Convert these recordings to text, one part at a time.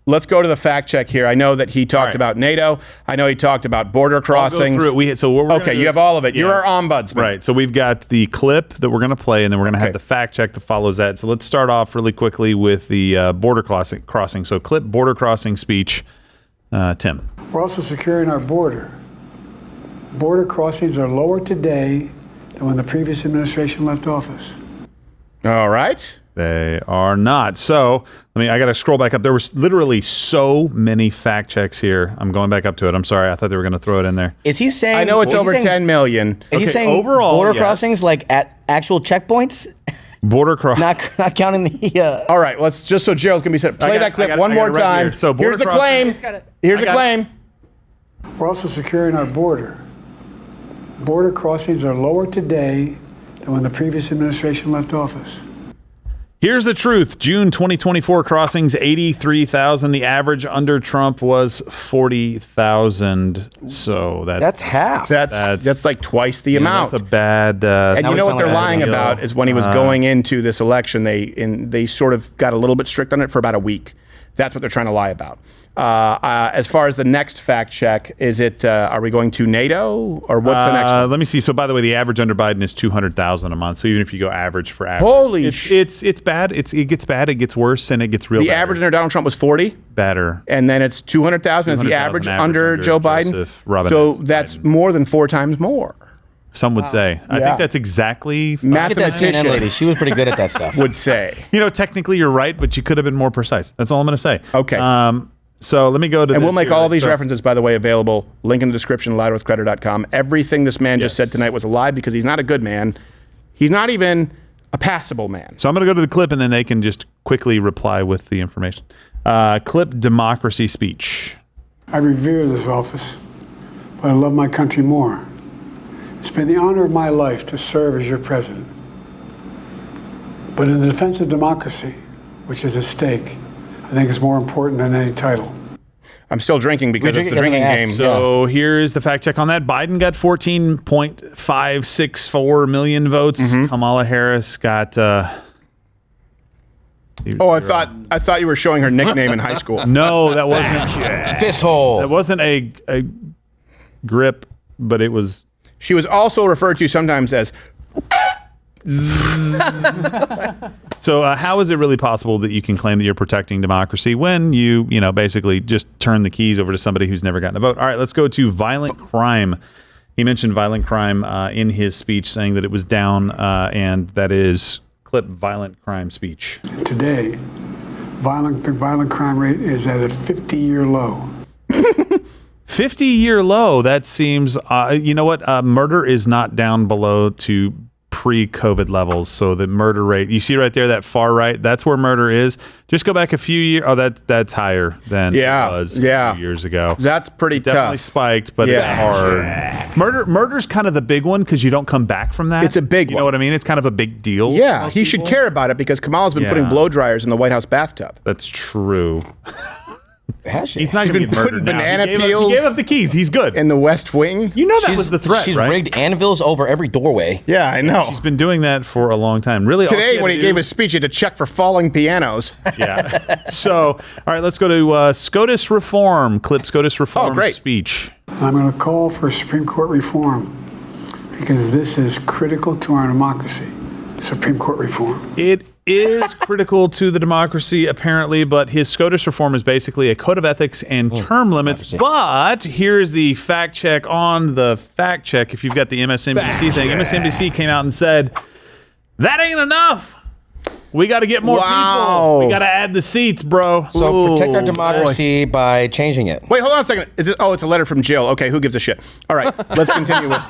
let's go to the fact check here. I know that he talked about NATO. I know he talked about border crossings. I'll go through it. Okay, you have all of it. Yeah. You're our ombudsman. Right. So we've got the clip that we're going to play, and then we're going to have the fact check that follows that. So let's start off really quickly with the border crossing. So clip border crossing speech. Tim. We're also securing our border. Border crossings are lower today than when the previous administration left office. All right. They are not. So I got to scroll back up. There was literally so many fact checks here. I'm going back up to it. I'm sorry. I thought they were going to throw it in there. Is he saying? I know it's over 10 million. Is he saying overall border crossings like at actual checkpoints? Border crossing. Not counting the. All right. Let's just so Gerald can be set. Play that clip one more time. So here's the claim. Here's the claim. We're also securing our border. Border crossings are lower today than when the previous administration left office. Here's the truth. June 2024 crossings, 83,000. The average under Trump was 40,000. So that's half. That's like twice the amount. That's a bad. And you know what they're lying about is when he was going into this election, they sort of got a little bit strict on it for about a week. That's what they're trying to lie about. As far as the next fact check, is it? Are we going to NATO or what's the next one? Let me see. So, by the way, the average under Biden is 200,000 a month. So even if you go average for average, it's bad. It gets bad. It gets worse, and it gets real. The average under Donald Trump was 40. Better. And then it's 200,000 is the average under Joe Biden. So that's more than 4 times more. Some would say. I think that's exactly. Mathematician lady. She was pretty good at that stuff. Would say. Technically you're right, but you could have been more precise. That's all I'm going to say. Okay. So let me go to. And we'll make all these references, by the way, available. Link in the description. louderwithcrowder.com. Everything this man just said tonight was a lie because he's not a good man. He's not even a passable man. So I'm going to go to the clip, and then they can just quickly reply with the information. Clip democracy speech. I revere this office, but I love my country more. It's been the honor of my life to serve as your president. But in the defense of democracy, which is at stake, I think it's more important than any title. I'm still drinking because it's the drinking game. So here's the fact check on that. Biden got 14.564 million votes. Kamala Harris got... I thought you were showing her nickname in high school. No, that wasn't... Fist hole. That wasn't a grip, but it was... She was also referred to sometimes as... So how is it really possible that you can claim that you're protecting democracy when you basically just turn the keys over to somebody who's never gotten a vote? All right, let's go to violent crime. He mentioned violent crime in his speech, saying that it was down, and that is clip violent crime speech. Today, the violent crime rate is at a 50-year low. 50-year low. That seems, you know what? Murder is not down below to pre-COVID levels. So the murder rate, you see right there, that far right, that's where murder is. Just go back a few years. Oh, that's higher than it was a few years ago. That's pretty tough. Definitely spiked, but it's hard. Murder's kind of the big one because you don't come back from that. It's a big one. You know what I mean? It's kind of a big deal. Yeah, he should care about it because Kamala's been putting blow dryers in the White House bathtub. That's true. He's not been putting banana peels. He gave up the keys. He's good. In the West Wing. You know that was the threat, She's right? rigged anvils over every doorway. Yeah, I know. She's been doing that for a long time. Really, today when he gave his speech, he had to check for falling pianos. Yeah. So, all right, let's go to SCOTUS reform. Clip SCOTUS reform speech. I'm going to call for Supreme Court reform because this is critical to our democracy. Supreme Court reform. It is critical to the democracy, apparently, but his SCOTUS reform is basically a code of ethics and term limits. But here's the fact check on the fact check. If you've got the MSNBC thing, MSNBC came out and said, that ain't enough. We got to get more people. We got to add the seats, bro. So protect our democracy by changing it. Wait, hold on a second. It's a letter from Jill. Okay, who gives a shit? All right, let's continue with...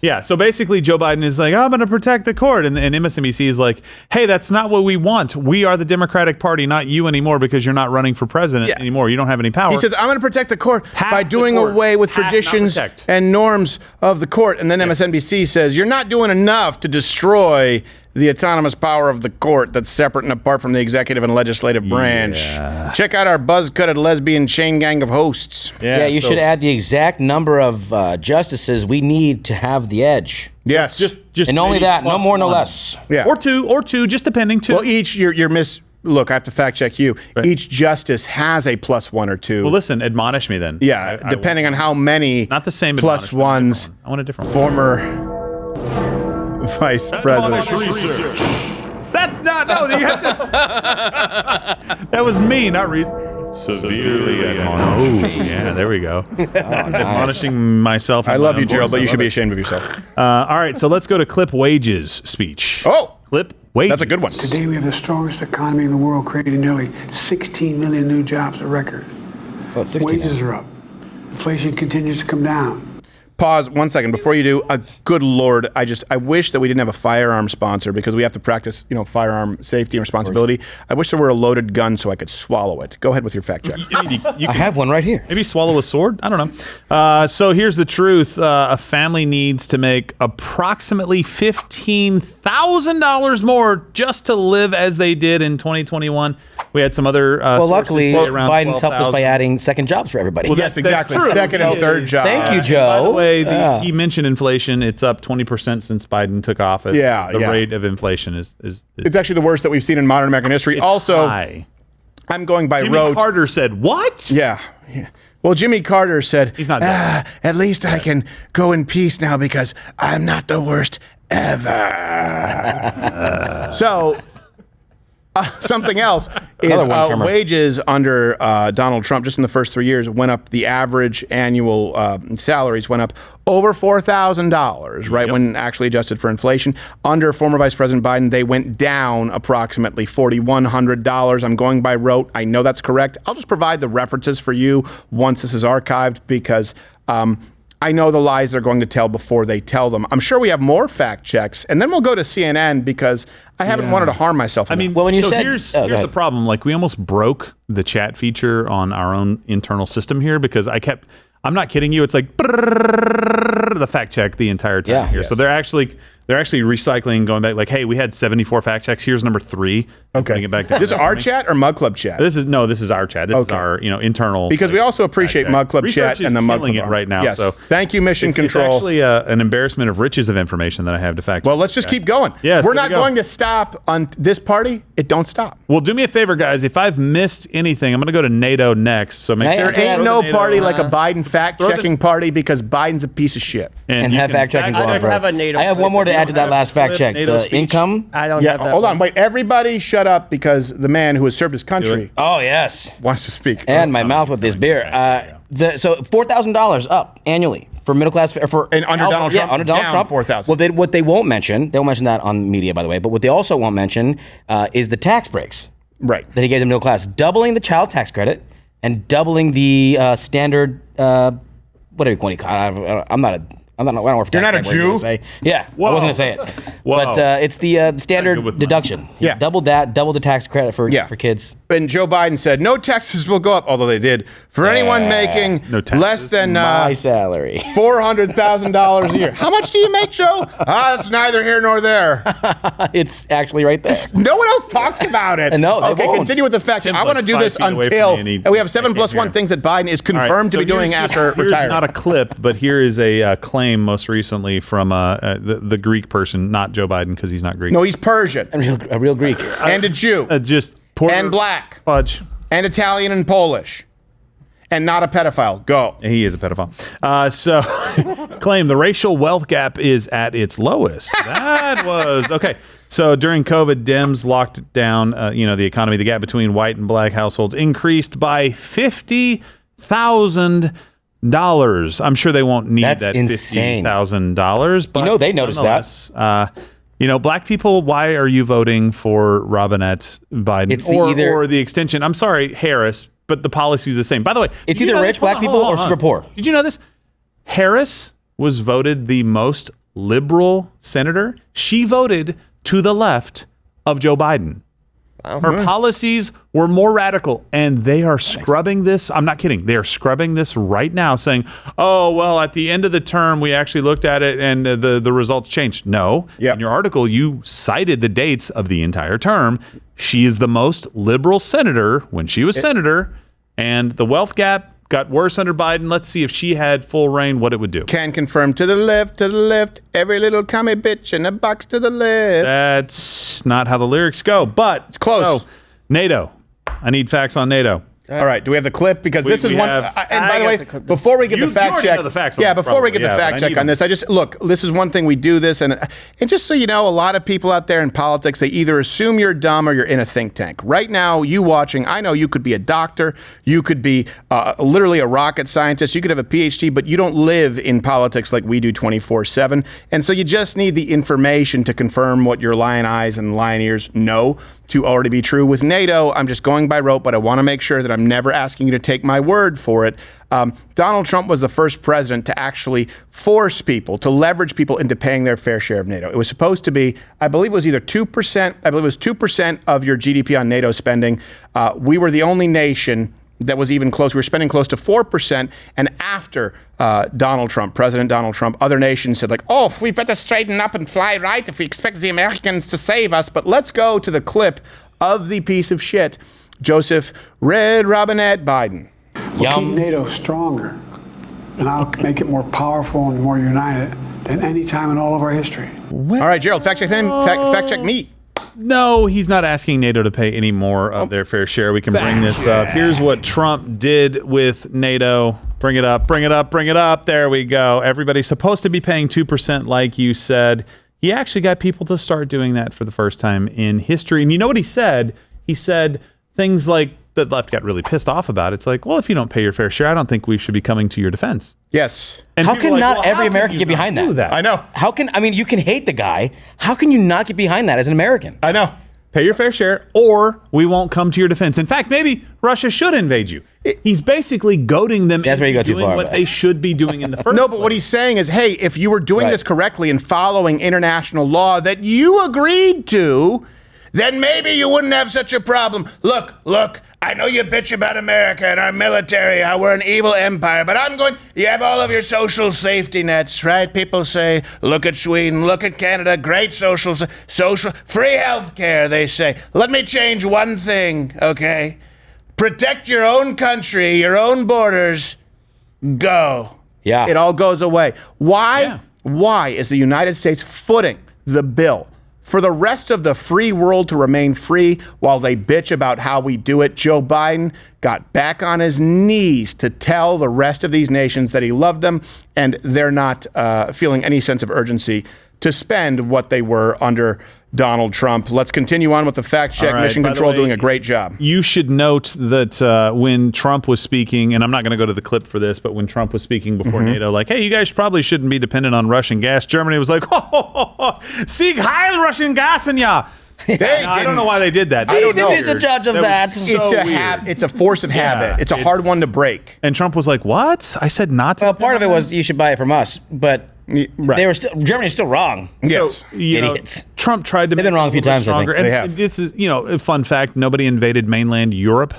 Yeah, so basically Joe Biden is like, I'm going to protect the court. And MSNBC is like, hey, that's not what we want. We are the Democratic Party, not you anymore, because you're not running for president anymore. You don't have any power. He says, I'm going to protect the court by doing away with traditions and norms of the court. And then MSNBC says, you're not doing enough to destroy the autonomous power of the court that's separate and apart from the executive and legislative branch. Check out our buzz-cutted lesbian chain gang of hosts. Yeah, you should add the exact number of justices we need to have the edge. Yes. Just and only that, no more, no less. Yeah. Or two, just depending. Well, each, you're look, I have to fact check you. Right. Each justice has a +1 or 2. Well, listen, admonish me then. Yeah, depending on how many not the same +1s I want a different one. former vice president. That's not, no, you have to. That was me, not severely admonished. Oh, yeah, there we go. Admonishing myself. I love you, Gerald, but you should be ashamed of yourself. All right, so let's go to Clip Wages speech. Oh, Clip Wages. that's a good one. Today we have the strongest economy in the world, creating nearly 16 million new jobs, a record. Well, it's 16 Wages are up. Inflation continues to come down. Pause 1 second before you do. Good Lord, I wish that we didn't have a firearm sponsor because we have to practice, firearm safety and responsibility. I wish there were a loaded gun so I could swallow it. Go ahead with your fact check. I have one right here. Maybe swallow a sword? I don't know. So here's the truth. A family needs to make approximately $15,000 more just to live as they did in 2021. We had some other Well, luckily, around Biden's helped us 12,000. by adding second jobs for everybody. Yes, exactly. true. Second and third job. Thank you, Joe. By the way, he mentioned inflation. It's up 20% since Biden took office. Yeah, the yeah. rate of inflation is It's actually the worst that we've seen in modern American history. Also, high. I'm going by Jimmy rote. Carter said, "What?" Yeah. Well, Jimmy Carter said, He's not dead. at least I can go in peace now because I'm not the worst ever. So, something else is Another one-termer. wages under Donald Trump just in the first 3 years went up. The average annual salaries went up over $4,000, right, when actually adjusted for inflation. Under former Vice President Biden, they went down approximately $4,100. I'm going by rote. I know that's correct. I'll just provide the references for you once this is archived because I know the lies they're going to tell before they tell them. I'm sure we have more fact checks, and then we'll go to CNN because I haven't wanted to harm myself. I mean, Well, when you so said- here's go ahead. the problem. Like, we almost broke the chat feature on our own internal system here because I'm not kidding you. It's like the fact check the entire time Yeah. here. Yes. So they're actually recycling, going back like, hey, we had 74 fact checks. Here's number 3. Putting it back down. This is our chat or Mug Club chat? This is our chat. This is our internal. Because we also appreciate fact check. Mug Club Research chat is and the Mug killing Club it right now. Yes. So Thank you, Mission Control. It's actually an embarrassment of riches of information that I have to fact check. Well, let's just keep going. Yes, We're there not we go. going to stop on this party. It don't stop. Well, do me a favor, guys. If I've missed anything, I'm going to go to NATO next. So make Hey, sure There ain't throw no the NATO party like a Biden fact-checking the- party because Biden's a piece of shit. And you have can fact checking fact going check for have a NATO I have one more to add to that last fact check. NATO The speech. income. I don't Yeah, have that. hold one. on. Wait, everybody shut up because the man who has served his country Oh, yes. wants to speak. And my mouth with this beer. So $4,000 up annually for middle class. For And under Donald Trump, yeah, under Donald down Trump, 4,000. Well, what they won't mention, they won't mention that on media, by the way. But what they also won't mention is the tax breaks Right. that he gave the middle class, doubling the child tax credit and doubling the standard. Whatever you want to call it. I don't know if You're not a tax credit, what Jew? say. Yeah, I wasn't gonna say it, Whoa. but it's the good standard with deduction. Yeah. Double the tax credit for kids. And Joe Biden said no taxes will go up, although they did for anyone making No taxes. less than My salary. $400,000 a year. How much do you make, Joe? That's neither here nor there. It's actually right there. No one else talks about it. No, they okay, won't. continue with the facts. Tim's I want to like do 5 this feet away from until me and we have I 7 can't plus hear 1 him. things that Biden is All right, confirmed to so be doing here's after here's retiring. not a clip, but here is a claim most recently from the Greek person, not Joe Biden because he's not Greek. No, he's Persian A real Greek. and a Jew Just Puerto and black fudge. and Italian and Polish and not a pedophile. Go. He is a pedophile. So, claim the racial wealth gap is at its lowest. That was okay. So during COVID, Dems locked down, the economy. The gap between white and black households increased by $50,000. I'm sure they won't need That's that insane. $50,000. But they noticed that. nonetheless, black people, why are you voting for Robinette Biden It's or the extension? I'm sorry, Harris, but the policy is the same. By the way, It's did you either know rich this? black Hold on, people hold or on. super poor. Did you know this? Harris was voted the most liberal senator. She voted to the left of Joe Biden. Her policies were more radical, and they are scrubbing this. I'm not kidding. They are scrubbing this right now, saying, oh, well, at the end of the term, we actually looked at it and the results changed. No. Yep. In your article, you cited the dates of the entire term. She is the most liberal senator when she was senator, and the wealth gap got worse under Biden. Let's see if she had full reign, what it would do. Can confirm to the left, every little commie bitch in a box to the left. That's not how the lyrics go, but it's close. So, NATO. I need facts on NATO. All right. Do we have the clip? Because this is one. And by the way, before we give the fact check, before we give the fact check on this, this is one thing we do this, and just so you know, a lot of people out there in politics, they either assume you're dumb or you're in a think tank. Right now, you watching, I know you could be a doctor, you could be literally a rocket scientist, you could have a PhD, but you don't live in politics like we do 24/7, and so you just need the information to confirm what your lion eyes and lion ears know to already be true. With NATO, I'm just going by rote, but I want to make sure that I'm never asking you to take my word for it. Donald Trump was the first president to actually force people, to leverage people into paying their fair share of NATO. It was supposed to be, I believe it was either 2%, I believe it was 2% of your GDP on NATO spending. We were the only nation that was even close. We were spending close to 4%. And after Donald Trump, President Donald Trump, other nations said like, oh, we better straighten up and fly right if we expect the Americans to save us. But let's go to the clip of the piece of shit, Joseph Red Robinette Biden. We'll keep NATO stronger, and I'll make it more powerful and more united than any time in all of our history. All right, Gerald, fact check him. Fact check me. No, he's not asking NATO to pay any more of their fair share. We can bring this up. Here's what Trump did with NATO. Bring it up, bring it up, bring it up. There we go. Everybody's supposed to be paying 2%, like you said. He actually got people to start doing that for the first time in history. And you know what he said? He said things like, the left got really pissed off about. It's like, well, if you don't pay your fair share, I don't think we should be coming to your defense. Yes. And how can not every American get behind that? I know. How can, I mean, you can hate the guy. How can you not get behind that as an American? I know. Pay your fair share, or we won't come to your defense. In fact, maybe Russia should invade you. He's basically goading them into doing what they should be doing in the first place. No, but what he's saying is, hey, if you were doing this correctly and following international law that you agreed to, then maybe you wouldn't have such a problem. Look, I know you bitch about America and our military, how we're an evil empire, but you have all of your social safety nets, right? People say, look at Sweden, look at Canada, great social, free health care, they say. Let me change one thing, okay? Protect your own country, your own borders, go. Yeah. It all goes away. Why? Yeah. Why is the United States footing the bill for the rest of the free world to remain free while they bitch about how we do it? Joe Biden got back on his knees to tell the rest of these nations that he loved them, and they're not feeling any sense of urgency to spend what they were under Donald Trump. Let's continue on with the fact check. Right, Mission Control doing a great job. You should note that when Trump was speaking, and I'm not going to go to the clip for this, but when Trump was speaking before NATO, like, hey, you guys probably shouldn't be dependent on Russian gas, Germany was like, Sieg Heil Russian gas in ya. I don't know why they did that. I don't know. He's a judge of that. It's a force of habit. It's a hard one to break. And Trump was like, what? I said not to. Well, part of it was you should buy it from us, but they were still, Germany's still wrong. Yes. So, idiots. Trump tried to They've been wrong a few times, stronger. I think. And this is, a fun fact, nobody invaded mainland Europe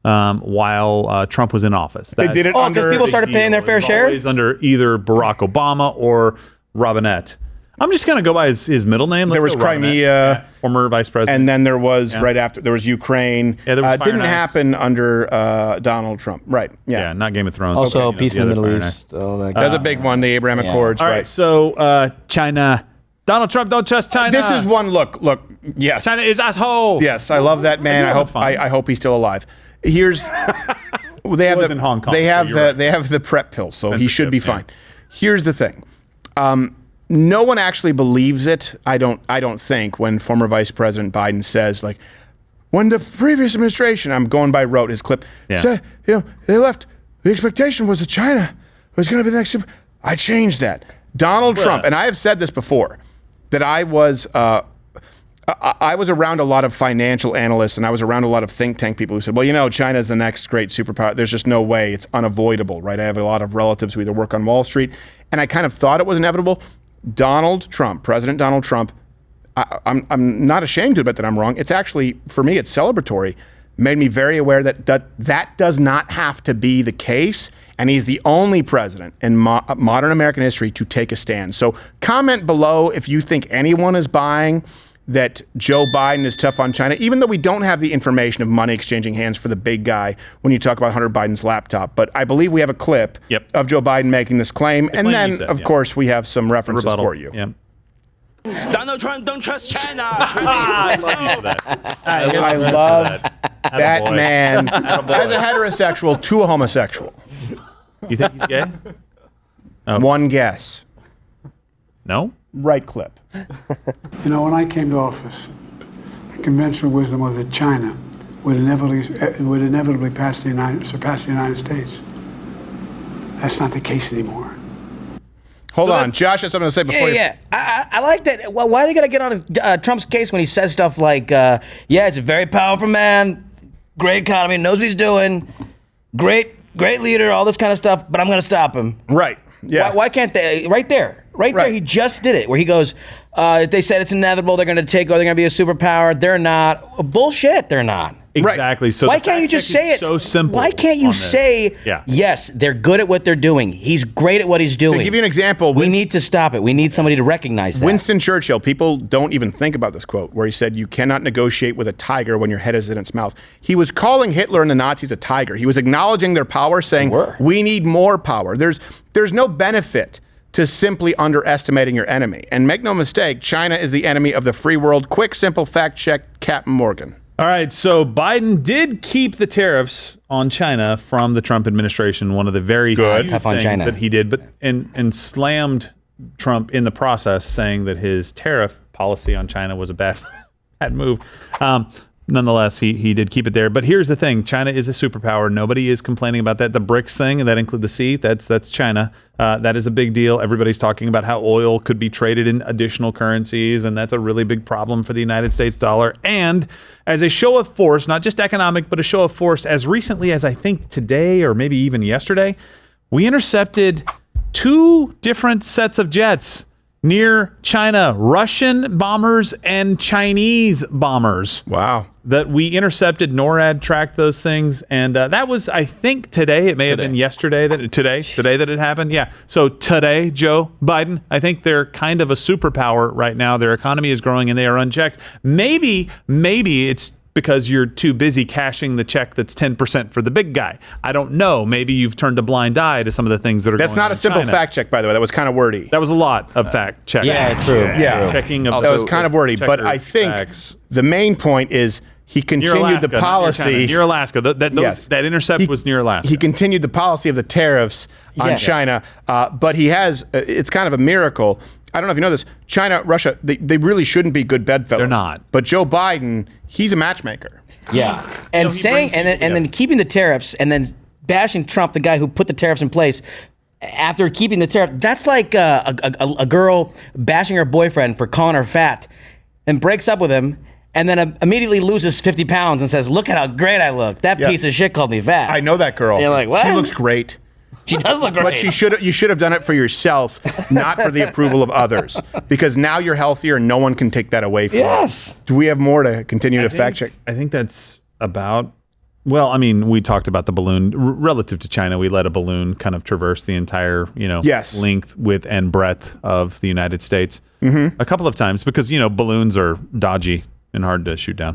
while Trump was in office. They did it under... because people started paying their fair share? Always under either Barack Obama or Robinette. I'm just going to go by his middle name. There was Crimea, former vice president. And then there was, right after, there was Ukraine. Yeah, there was didn't happen under Donald Trump. Right. Yeah, not Game of Thrones. Also, peace in the Middle East. That's a big one, the Abraham Accords. All right, so China. Donald Trump, don't trust China. This is one, look, yes. China is asshole. Yes, I love that man. I hope he's still alive. Here's... They have in Hong Kong, they have the PrEP pill, so he should be fine. Here's the thing. No one actually believes it. I don't think, when former Vice President Biden says, like, when the previous administration, I'm going by rote, his clip, said, they left, the expectation was that China was going to be the next. I changed that. Donald Trump, and I have said this before, that I was around a lot of financial analysts, and I was around a lot of think tank people who said, well, China's the next great superpower. There's just no way. It's unavoidable, right? I have a lot of relatives who either work on Wall Street, and I kind of thought it was inevitable. Donald Trump, President Donald Trump, I'm not ashamed to admit that I'm wrong. It's actually, for me, it's celebratory. Made me very aware that does not have to be the case, and he's the only president in modern American history to take a stand. So comment below if you think anyone is buying that Joe Biden is tough on China, even though we don't have the information of money exchanging hands for the big guy when you talk about Hunter Biden's laptop. But I believe we have a clip of Joe Biden making this claim. And then, of course, we have some references for you. Yep. Donald Trump, don't trust China. I love you for that. I love that Attaboy. man as a heterosexual to a homosexual. You think he's gay? One guess. No? Right clip. You know, when I came to office, the conventional wisdom was that China would inevitably surpass the United States. That's not the case anymore. Hold on. Josh has something to say before you. Yeah. I like that. Well, why are they going to get on Trump's case when he says stuff like, yeah, it's a very powerful man, great economy, knows what he's doing, great leader, all this kind of stuff, but I'm going to stop him. Right. Yeah. Why can't they? Right there, he just did it, where he goes, they said it's inevitable, they're going to take over, they're going to be a superpower. They're not. Bullshit, they're not. Exactly. So why can't you just say it? So simple. Why can't you say, yes, they're good at what they're doing. He's great at what he's doing. To give you an example, we need to stop it. We need somebody to recognize that. Winston Churchill, people don't even think about this quote, where he said, you cannot negotiate with a tiger when your head is in its mouth. He was calling Hitler and the Nazis a tiger. He was acknowledging their power, saying, we need more power. There's no benefit to simply underestimating your enemy. And make no mistake, China is the enemy of the free world. Quick, simple fact check, Captain Morgan. All right, so Biden did keep the tariffs on China from the Trump administration. One of the very few Tough on things China. that he did, but and slammed Trump in the process, saying that his tariff policy on China was a bad move. Nonetheless, he did keep it there. But here's the thing: China is a superpower. Nobody is complaining about that. The BRICS thing, and that includes the C. That's China. That is a big deal. Everybody's talking about how oil could be traded in additional currencies, and that's a really big problem for the United States dollar. And as a show of force, not just economic, but a show of force, as recently as I think today or maybe even yesterday, we intercepted 2 different sets of jets near China, Russian bombers and Chinese bombers. Wow. That we intercepted. NORAD tracked those things, and that was, I think, today. It may have been yesterday today that it happened. Yeah. So today, Joe Biden, I think they're kind of a superpower right now. Their economy is growing, and they are unchecked. Maybe it's because you're too busy cashing the check that's 10% for the big guy. I don't know. Maybe you've turned a blind eye to some of the things that are That's going on not a simple China. fact check, by the way. That was kind of wordy. That was a lot of fact checking. Yeah, true. Yeah. Checking of That was kind of wordy. But I think the main point is he continued the policy. Near Alaska. That intercept was near Alaska. He continued the policy of the tariffs on China. But he has, it's kind of a miracle. I don't know if you know this. China, Russia, they really shouldn't be good bedfellows. They're not. But Joe Biden, he's a matchmaker. Yeah, and then keeping the tariffs and then bashing Trump, the guy who put the tariffs in place. After keeping the tariff, that's like a girl bashing her boyfriend for calling her fat, and breaks up with him, and then immediately loses 50 pounds and says, "Look at how great I look. That piece of shit called me fat." I know that girl. You're like, what? She looks great. She does look great. But you should have done it for yourself, not for the approval of others. Because now you're healthier and no one can take that away from you. Yes. Do we have more to continue to fact check? I think that's about, well, I mean, we talked about the balloon. Relative to China, we let a balloon kind of traverse the entire, length, width, and breadth of the United States a couple of times because, balloons are dodgy and hard to shoot down.